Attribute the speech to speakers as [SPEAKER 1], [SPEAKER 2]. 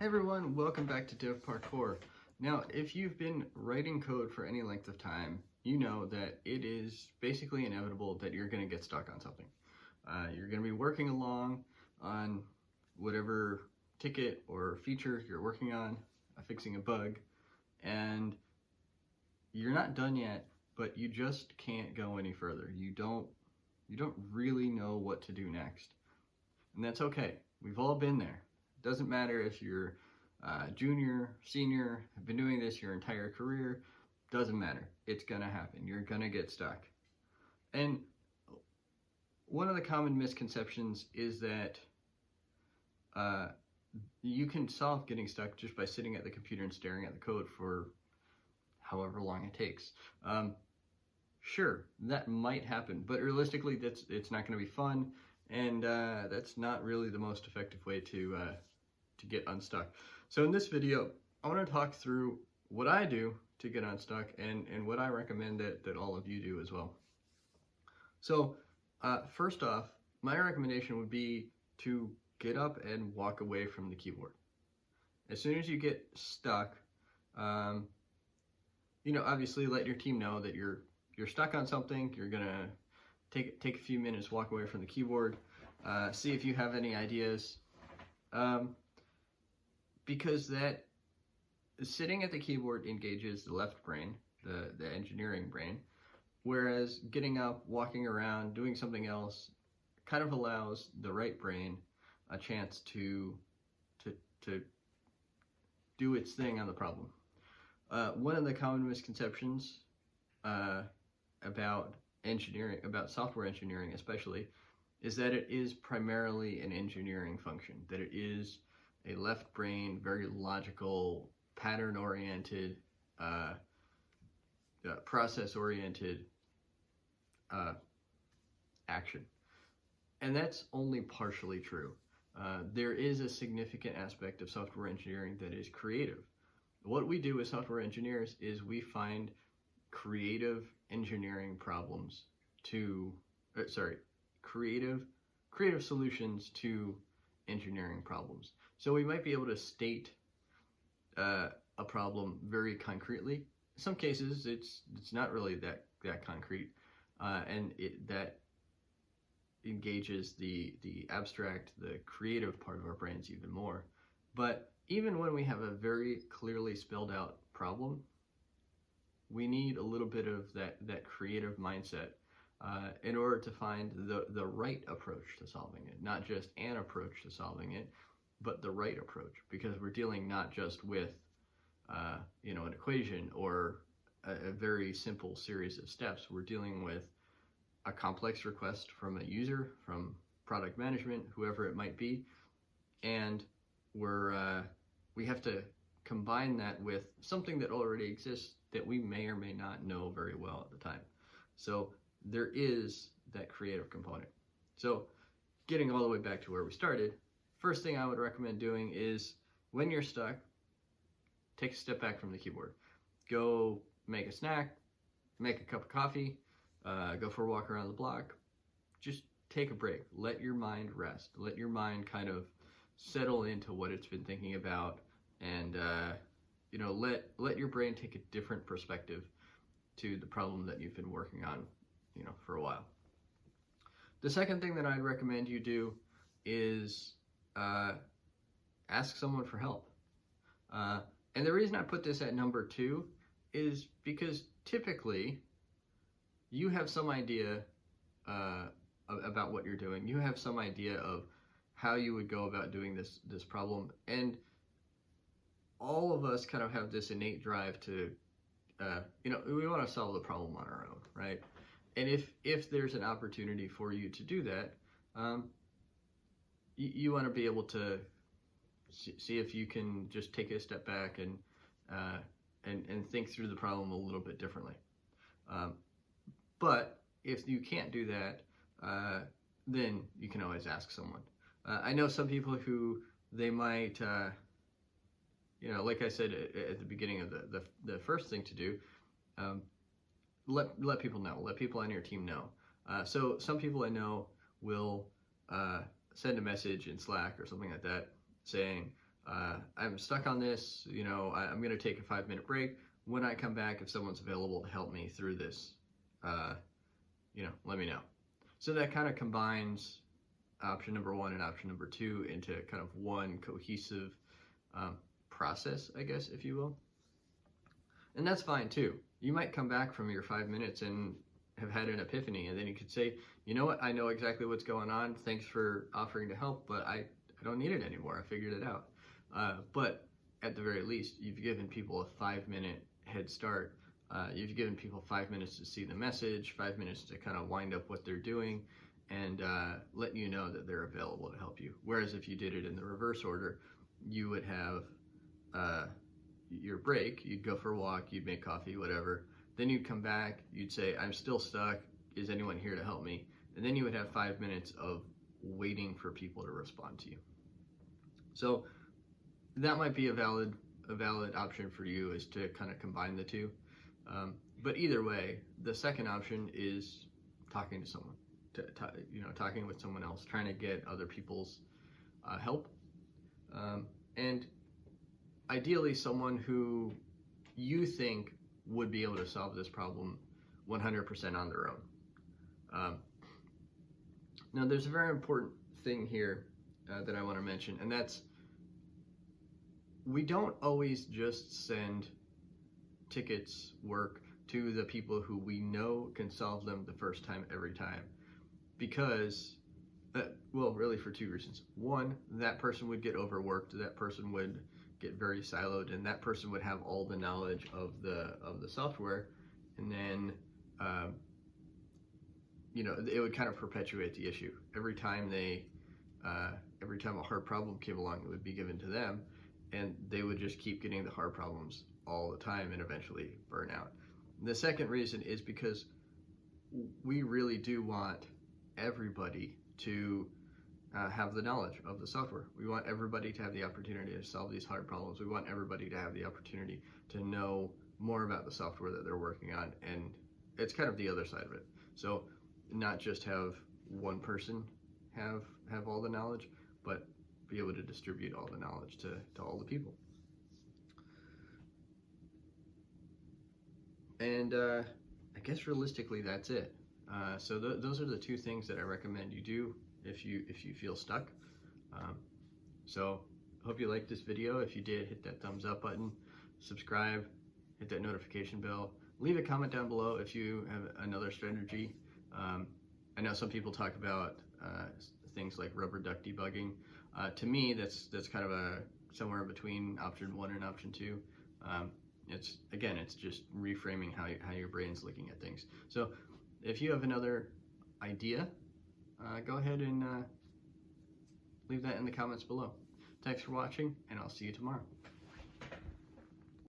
[SPEAKER 1] Hey everyone, welcome back to Dev Parkour. Now, if you've been writing code for any length of time, you know that it is basically inevitable that you're going to get stuck on something. You're going to be working along on whatever ticket or feature you're working on, fixing a bug, and you're not done yet, but you just can't go any further. You don't really know what to do next. And that's okay. We've all been there. Doesn't matter if you're junior, senior, have been doing this your entire career, doesn't matter. It's gonna happen. You're gonna get stuck. And one of the common misconceptions is that you can solve getting stuck just by sitting at the computer and staring at the code for however long it takes. Sure, that might happen, but realistically, it's not gonna be fun, and that's not really the most effective way to get unstuck. So in this video, I want to talk through what I do to get unstuck and what I recommend that all of you do as well. So first off, my recommendation would be to get up and walk away from the keyboard. As soon as you get stuck, obviously let your team know that you're stuck on something. You're gonna take a few minutes, walk away from the keyboard, see if you have any ideas. Because that sitting at the keyboard engages the left brain, the engineering brain, whereas getting up, walking around, doing something else kind of allows the right brain a chance to do its thing on the problem. One of the common misconceptions about engineering, about software engineering especially, is that it is primarily an engineering function, that it is a left brain, very logical, pattern-oriented, process-oriented action. And that's only partially true. There is a significant aspect of software engineering that is creative. What we do as software engineers is we find creative engineering problems creative solutions to engineering problems. So we might be able to state a problem very concretely. In some cases, it's not really that concrete, and that engages the abstract, the creative part of our brains even more. But even when we have a very clearly spelled out problem, we need a little bit of that creative mindset in order to find the right approach to solving it. Not just an approach to solving it, but the right approach, because we're dealing not just with an equation or a very simple series of steps. We're dealing with a complex request from a user, from product management, whoever it might be, and we have to combine that with something that already exists that we may or may not know very well at the time. So there is that creative component. So getting all the way back to where we started, first thing I would recommend doing is when you're stuck, take a step back from the keyboard. Go make a snack, make a cup of coffee, go for a walk around the block. Just take a break. Let your mind rest. Let your mind kind of settle into what it's been thinking about, and let your brain take a different perspective to the problem that you've been working on for a while. The second thing that I'd recommend you do is ask someone for help. And the reason I put this at number 2 is because typically you have some idea about what you're doing. You have some idea of how you would go about doing this problem. And all of us kind of have this innate drive to, we want to solve the problem on our own, right? And if there's an opportunity for you to do that, you want to be able to see if you can just take a step back and think through the problem a little bit differently. But if you can't do that, then you can always ask someone. I know some people who they might, like I said at the beginning of the first thing to do, let people know, let people on your team know. So some people I know will send a message in Slack or something like that saying, I'm stuck on this, I'm going to take a 5-minute break. When I come back, if someone's available to help me through this, uh, let me know. So that kind of combines option number one and option number two into kind of one cohesive process, I guess, if you will. And that's fine too. You might come back from your 5 minutes and have had an epiphany, and then you could say, you know what, I know exactly what's going on. Thanks for offering to help, but I don't need it anymore. I figured it out. But at the very least, you've given people a 5-minute head start. You've given people 5 minutes to see the message, 5 minutes to kind of wind up what they're doing, and let you know that they're available to help you. Whereas if you did it in the reverse order, you would have your break, you'd go for a walk, you'd make coffee, whatever. Then you'd come back, you'd say, I'm still stuck. Is anyone here to help me? And then you would have 5 minutes of waiting for people to respond to you. So that might be a valid option for you, is to kind of combine the two. But either way, the second option is talking to someone, talking with someone else, trying to get other people's help. And ideally someone who you think would be able to solve this problem 100% on their own. Now there's a very important thing here that I want to mention, and that's, we don't always just send tickets, work, to the people who we know can solve them the first time, every time. Because, really for two reasons. One, that person would get overworked, that person would get very siloed, and that person would have all the knowledge of the software, and then it would kind of perpetuate the issue. Every time a hard problem came along, it would be given to them, and they would just keep getting the hard problems all the time and eventually burn out. And the second reason is because we really do want everybody to have the knowledge of the software. We want everybody to have the opportunity to solve these hard problems. We want everybody to have the opportunity to know more about the software that they're working on, and it's kind of the other side of it. So not just have one person have all the knowledge, but be able to distribute all the knowledge to all the people. And I guess realistically that's it. So those are the two things that I recommend you do if you feel stuck. So hope you liked this video. If you did, hit that thumbs up button, subscribe, hit that notification bell, leave a comment down below if you have another strategy. I know some people talk about things like rubber duck debugging. To me, that's kind of somewhere between option 1 and option 2. It's just reframing how your brain's looking at things. So if you have another idea, go ahead and leave that in the comments below. Thanks for watching, and I'll see you tomorrow.